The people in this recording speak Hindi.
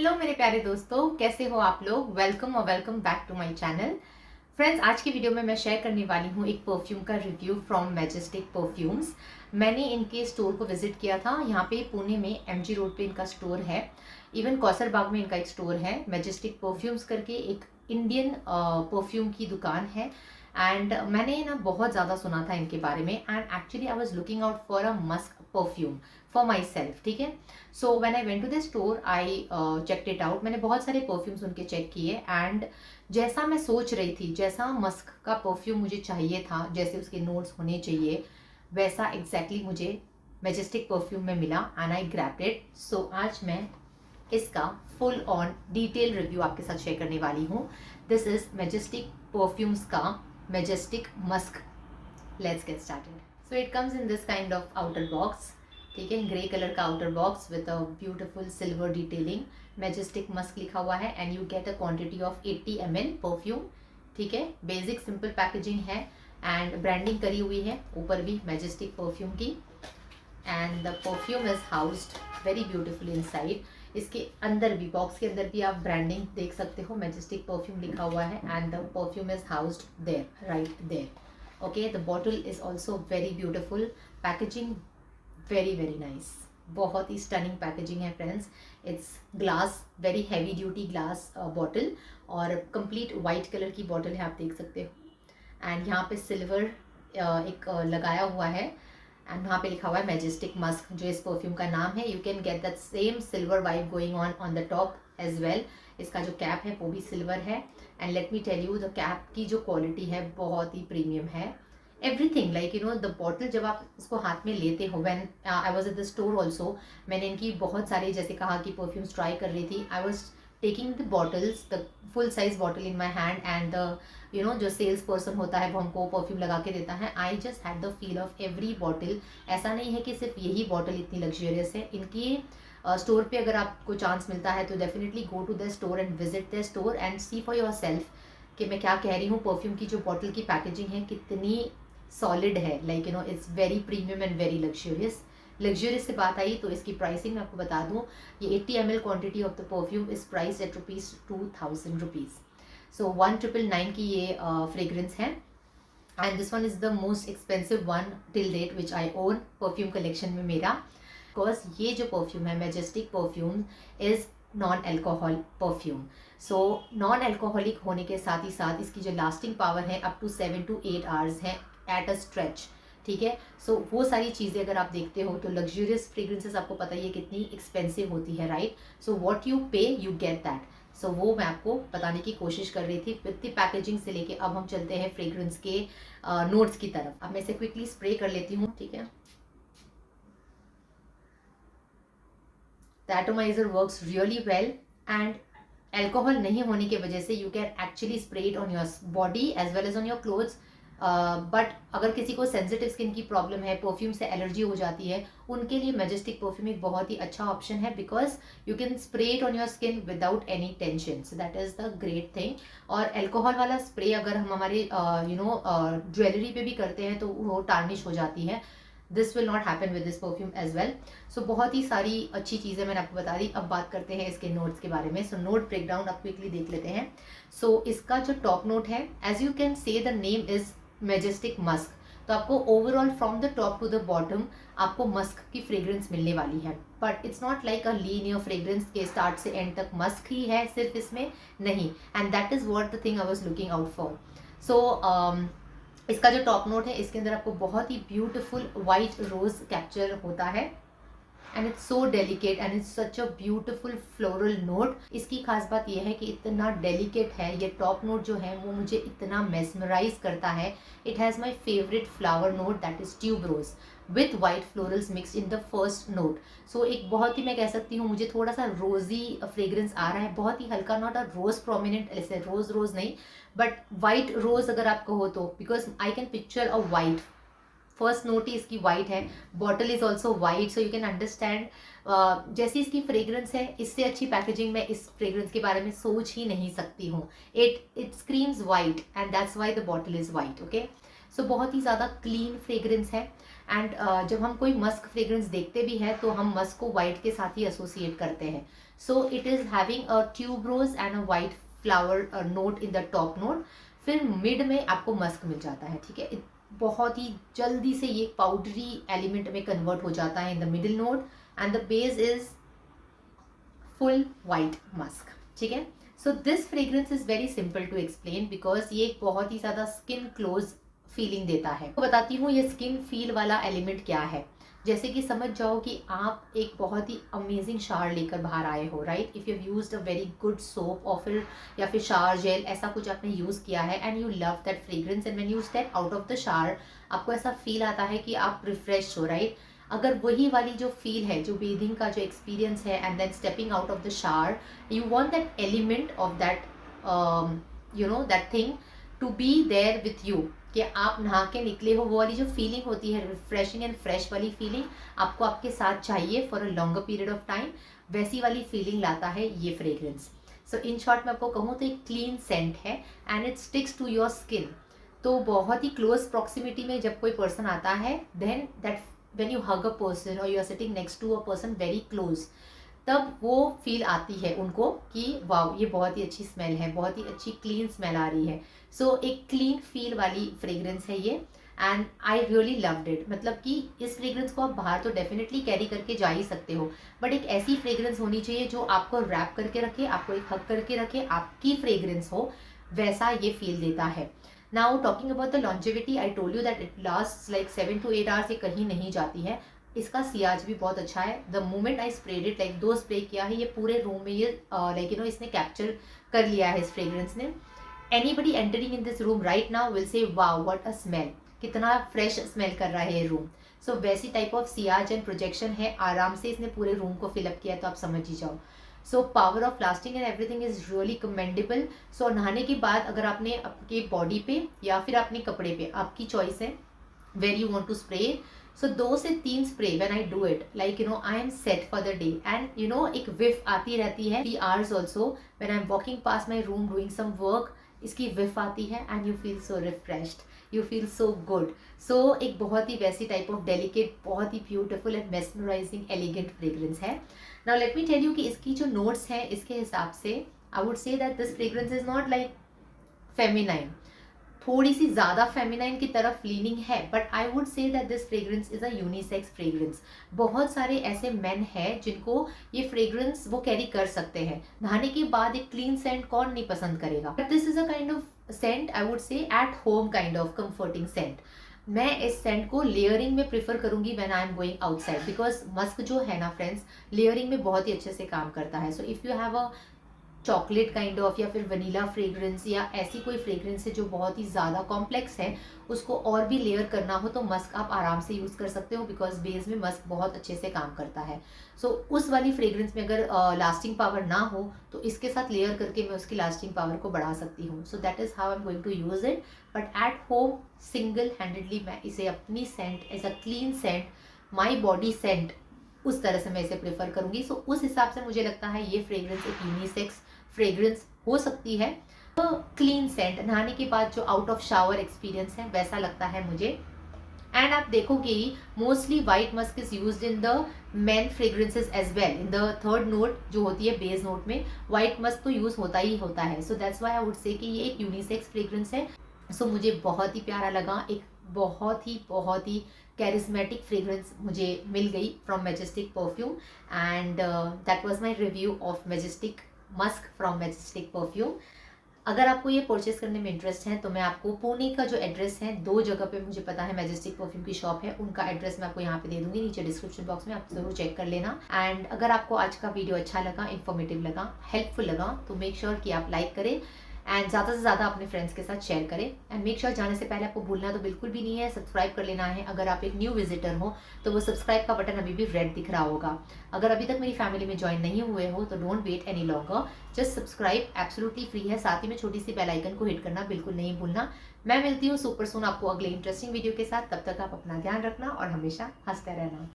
हेलो मेरे प्यारे दोस्तों, कैसे हो आप लोग। वेलकम और welcome back to my channel. Friends, आज की वीडियो में मैं शेयर करने वाली हूँ एक परफ्यूम का रिव्यू फ्रॉम मैजेस्टिक परफ्यूम्स। मैंने इनके स्टोर को विजिट किया था। यहाँ पे पुणे में एमजी रोड पे इनका स्टोर है। इवन कौसर बाग में इनका एक स्टोर है। मैजेस्टिक परफ्यूम्स करके एक इंडियन परफ्यूम की दुकान है। एंड मैंने ना बहुत ज़्यादा सुना था इनके बारे में। And actually I was looking out for a musk perfume for myself. ठीक है, so when I went to the store I checked it out. मैंने बहुत सारे परफ्यूम्स उनके चेक किए एंड जैसा मैं सोच रही थी, जैसा मस्क का परफ्यूम मुझे चाहिए था, जैसे उसके नोट्स होने चाहिए, वैसा एग्जैक्टली मुझे मैजेस्टिक परफ्यूम में मिला एंड आई ग्रैब्ड इट। सो आज मैं इसका फुल ऑन डिटेल रिव्यू आपके साथ शेयर करने वाली हूँ। दिस इज मैजेस्टिक परफ्यूम्स का majestic Musk. Let's get started. So it comes in this kind of outer box. ठीक है, ग्रे कलर का outer box with a beautiful silver detailing. Majestic Musk लिखा हुआ है and you get a quantity of 80 ml perfume. ठीक है, बेसिक सिंपल पैकेजिंग है एंड ब्रांडिंग करी हुई है ऊपर भी मैजेस्टिक परफ्यूम की। And the perfume is housed very beautiful inside. इसके अंदर भी, बॉक्स के अंदर भी आप ब्रांडिंग देख सकते हो, मैजेस्टिक परफ्यूम लिखा हुआ है and the perfume is housed there, right there. Okay, the bottle is also very beautiful. Packaging very very nice. बहुत ही स्टनिंग पैकेजिंग है friends. It's glass, very heavy duty glass bottle और कंप्लीट वाइट कलर की बॉटल है, आप देख सकते हो। एंड यहाँ पे सिल्वर एक लगाया हुआ है एंड वहाँ पे लिखा हुआ है मैजेस्टिक मस्क, जो इस परफ्यूम का नाम है। You can get that same silver vibe going on the top as well. इसका जो कैप है वो भी सिल्वर है and let me tell you, the cap की जो क्वालिटी है बहुत ही प्रीमियम है। Everything like you know, the bottle जब आप इसको हाथ में लेते हो, when I was at the store also, मैंने इनकी बहुत सारे, जैसे कहा कि परफ्यूम्स ट्राई कर रही थी। I was taking the bottles, the full size bottle in my hand and the you know, जो सेल्स पर्सन होता है वो हमको परफ्यूम लगा के देता है। I just had the feel of every bottle. ऐसा नहीं है कि सिर्फ यही बॉटल इतनी लग्जरियस है। इनकी स्टोर पे अगर आपको चांस मिलता है तो definitely go to the store and visit the store and see for yourself कि मैं क्या कह रही हूँ। परफ्यूम की जो बॉटल की पैकेजिंग है कितनी सॉलिड है, like you no, it's very premium and very luxurious. Luxurious से बात आई तो इसकी प्राइसिंग मैं आपको बता दूं, ये 80 ml quantity of the perfume is priced at ₹2000। So 1999 की ये फ्रेग्रेंस है and this one is the most expensive one till date which I own perfume collection में मेरा। बिकॉज ये जो परफ्यूम है majestic perfume is non alcohol perfume. So non alcoholic होने के साथ ही साथ इसकी जो लास्टिंग पावर है अप टू 7 to 8 आवर्स है एट अ स्ट्रेच। ठीक है, सो वो सारी चीज़ें अगर आप देखते हो तो लग्जरियस फ्रेग्रेंसेस आपको पता ही है कितनी एक्सपेंसिव होती है, राइट। सो व्हाट यू पे यू गेट दैट। सो वो मैं आपको बताने की कोशिश कर रही थी विद द पैकेजिंग से लेके। अब हम चलते हैं फ्रेग्रेंस के नोट्स की तरफ। अब मैं इसे क्विकली स्प्रे कर लेती हूँ। ठीक है, the atomiser works really well and alcohol नहीं होने की वजह से you can actually spray it on your body as well as on your clothes. But अगर किसी को सेंसिटिव स्किन की प्रॉब्लम है, परफ्यूम से एलर्जी हो जाती है, उनके लिए मैजेस्टिक परफ्यूम एक बहुत ही अच्छा ऑप्शन है because you can spray it on your skin without any tension. So that is the great thing. और अल्कोहल वाला स्प्रे अगर हम हमारे यू नो ज्वेलरी पे भी करते हैं तो वो टार्निश हो जाती है। This will not happen with this perfume as well. So बहुत ही सारी अच्छी चीज़ें मैंने आपको बता दी। अब बात करते हैं इसके नोट्स के बारे में। सो नोट ब्रेकडाउन आप क्विकली देख लेते हैं। सो इसका जो टॉप नोट है, as you can say the name is majestic musk, तो आपको overall from the top to the bottom आपको मस्क की फ्रेग्रेंस मिलने वाली है। But it's not like a linear fragrance के स्टार्ट से एंड तक मस्क ही है सिर्फ इसमें, नहीं। And that is what the thing I was looking out for. So इसका जो टॉप नोट है, इसके अंदर आपको बहुत ही ब्यूटिफुल वाइट रोज कैप्चर होता है and it's so delicate and it's such a beautiful floral note. इसकी खास बात यह है कि इतना डेलिकेट है ये टॉप नोट जो है, वो मुझे इतना मेस्मराइज करता है। It has my favourite flower note that is tuberose with white florals mixed in the first note. So एक बहुत ही, मैं कह सकती हूँ, मुझे थोड़ा सा रोजी फ्रेग्रेंस आ रहा है, बहुत ही हल्का, नॉट अ रोज प्रोमिनेंट, ऐसे रोज रोज नहीं, बट वाइट रोज अगर आप कहो तो, because I can picture a white. First note ही इसकी वाइट है, bottle is also white, so you can understand जैसी इसकी फ्रेग्रेंस है, इससे अच्छी पैकेजिंग में इस फ्रेग्रेंस के बारे में सोच ही नहीं सकती हूँ। It screams white and that's why the bottle is white. Okay, so बहुत ही ज़्यादा क्लीन फ्रेग्रेंस है एंड जब हम कोई मस्क फ्रेग्रेंस देखते भी हैं तो हम मस्क को वाइट के साथ ही एसोसिएट करते हैं। So it is having a tuberose and a white flower note in the top note. फिर मिड में आपको मस्क मिल जाता है, ठीक है। बहुत ही जल्दी से ये पाउडरी एलिमेंट में कन्वर्ट हो जाता है in the middle note, and the base is full white musk, ठीक है। So this fragrance is very simple to explain because ये एक बहुत ही ज्यादा स्किन क्लोज फीलिंग देता है। तो बताती हूँ ये स्किन फील वाला एलिमेंट क्या है। जैसे कि समझ जाओ कि आप एक बहुत ही अमेजिंग शावर लेकर बाहर आए हो, right. If you used a very good soap और फिर या फिर शावर जेल, ऐसा कुछ आपने यूज किया है and you love that fragrance, and when you step out of the shower आपको ऐसा फील आता है कि आप रिफ्रेश हो, राइट। अगर वही वाली जो फील है, जो बेदिंग का जो एक्सपीरियंस है and then stepping out of the shower, you want that element of that that thing to be there with you, कि आप नहा के निकले हो, वो वाली जो फीलिंग होती है रिफ्रेशिंग एंड फ्रेश वाली फीलिंग आपको आपके साथ चाहिए for a longer period of time, वैसी वाली फीलिंग लाता है ये फ्रेग्रेंस। सो इन शॉर्ट मैं आपको कहूँ तो एक क्लीन सेंट है and it sticks to your skin. तो बहुत ही क्लोज प्रॉक्सिमिटी में जब कोई पर्सन आता है, then that when you hug a person or you are sitting next to a person very close, तब वो फील आती है उनको कि वाओ ये बहुत ही अच्छी स्मेल है, बहुत ही अच्छी क्लीन स्मेल आ रही है। सो एक क्लीन फील वाली फ्रेग्रेंस है ये, and I really loved it. मतलब कि इस फ्रेग्रेंस को आप बाहर तो डेफिनेटली कैरी करके जा ही सकते हो, बट एक ऐसी फ्रेग्रेंस होनी चाहिए जो आपको रैप करके रखे, आपको एक हग करके रखे, आपकी फ्रेग्रेंस हो, वैसा ये फील देता है। Now talking about the longevity, I told you that it lasts like 7 to 8 hours, ये कहीं नहीं जाती है। इसका सियाज भी बहुत अच्छा है। The moment I spread it, like 2 spray किया है, ये पूरे रूम में ये लाइक इसने कैप्चर कर लिया है इस फ्रेग्रेंस ने। Anybody entering in this room right now will say wow what a smell, कितना फ्रेश स्मेल कर रहा है ये रूम। सो वैसी type of Ciaz and projection है, आराम से इसने पूरे रूम को फिलअप किया, तो आप समझ ही जाओ। So power of lasting and everything is really commendable. So नहाने के बाद अगर आपने आपके बॉडी पे या फिर अपने कपड़े पे, आपकी चॉइस है where you want to spray. So 2 से 3 spray when I do it, like I am set for the day, and एक विफ आती रहती है 3 hours also when I am walking past my room doing some work, इसकी विफ आती है and you feel so refreshed, you feel so good. So एक बहुत ही वैसी टाइप ऑफ डेलिकेट, बहुत ही beautiful and mesmerising elegant fragrance है। Now let me tell you कि इसकी जो नोट्स हैं इसके हिसाब से I would say that this fragrance is not like feminine, थोड़ी सी ज्यादा फेमिनाइन की तरफ लीनिंग है, but I would say that this fragrance is a unisex fragrance. बहुत सारे ऐसे मेन हैं जिनको ये फ्रेग्रेंस वो कैरी कर सकते हैं। नहाने के बाद एक क्लीन सेंट कौन नहीं पसंद करेगा, but this is a kind of scent, I would say at home kind of comforting scent. मैं इस सेंट को लेयरिंग में प्रेफर करूंगी when I am going outside, because musk जो है ना फ्रेंड्स, लेयरिंग में बहुत ही अच्छे से काम करता है। So if you have a chocolate kind of या फिर वनीला फ्रेग्रेंस या ऐसी कोई फ्रेग्रेंस है जो बहुत ही ज़्यादा कॉम्प्लेक्स है, उसको और भी लेयर करना हो तो मस्क आप आराम से यूज़ कर सकते हो, बिकॉज बेस में मस्क बहुत अच्छे से काम करता है। सो उस वाली फ्रेग्रेंस में अगर लास्टिंग पावर ना हो तो इसके साथ लेयर करके मैं उसकी लास्टिंग पावर को बढ़ा सकती हूँ। So that is how I am going to use it, but at home single handedly मैं इसे अपनी scent as a clean scent, my body scent, उस तरह से मैं इसे प्रेफर करूंगी। सो उस हिसाब से मुझे लगता है ये फ्रेग्रेंस एक यूनिसेक्स फ्रेग्रेंस हो सकती है। तो क्लीन सेंट, नहाने के बाद जो आउट ऑफ शावर एक्सपीरियंस है वैसा लगता है मुझे। एंड आप देखोगे mostly white musk is used in the men fragrances as well. In the third note जो होती है बेस नोट में व्हाइट मस्क तो यूज होता ही होता है। So that's why I would say कि ये एक यूनिसेक्स फ्रेग्रेंस है। सो मुझे बहुत ही प्यारा लगा, एक बहुत ही कैरिज्मेटिक फ्रेग्रेंस मुझे मिल गई from majestic perfume, and that was my review of majestic Musk from majestic perfume. अगर आपको ये परचेस करने में इंटरेस्ट है तो मैं आपको पुणे का जो एड्रेस है, 2 जगह पे मुझे पता है मैजेस्टिक परफ्यूम की शॉप है, उनका एड्रेस मैं आपको यहाँ पे दे दूंगी नीचे डिस्क्रिप्शन बॉक्स में, आप जरूर चेक कर लेना। एंड अगर आपको आज का वीडियो अच्छा लगा, इन्फॉर्मेटिव लगा, हेल्पफुल लगा, तो मेक श्योर कि आप लाइक करें एंड ज़्यादा से ज़्यादा अपने फ्रेंड्स के साथ शेयर करें। एंड मेक श्योर जाने से पहले आपको भूलना तो बिल्कुल भी नहीं है, सब्सक्राइब कर लेना है। अगर आप एक न्यू विजिटर हो तो वो सब्सक्राइब का बटन अभी भी रेड दिख रहा होगा। अगर अभी तक मेरी फैमिली में ज्वाइन नहीं हुए हो तो don't wait any longer, just subscribe, absolutely free है। साथ ही में छोटी सी बेल आइकन को हिट करना बिल्कुल नहीं भूलना। मैं मिलती हूँ सुपर सून आपको अगले इंटरेस्टिंग वीडियो के साथ, तब तक आप अपना ध्यान रखना और हमेशा हंसते रहना।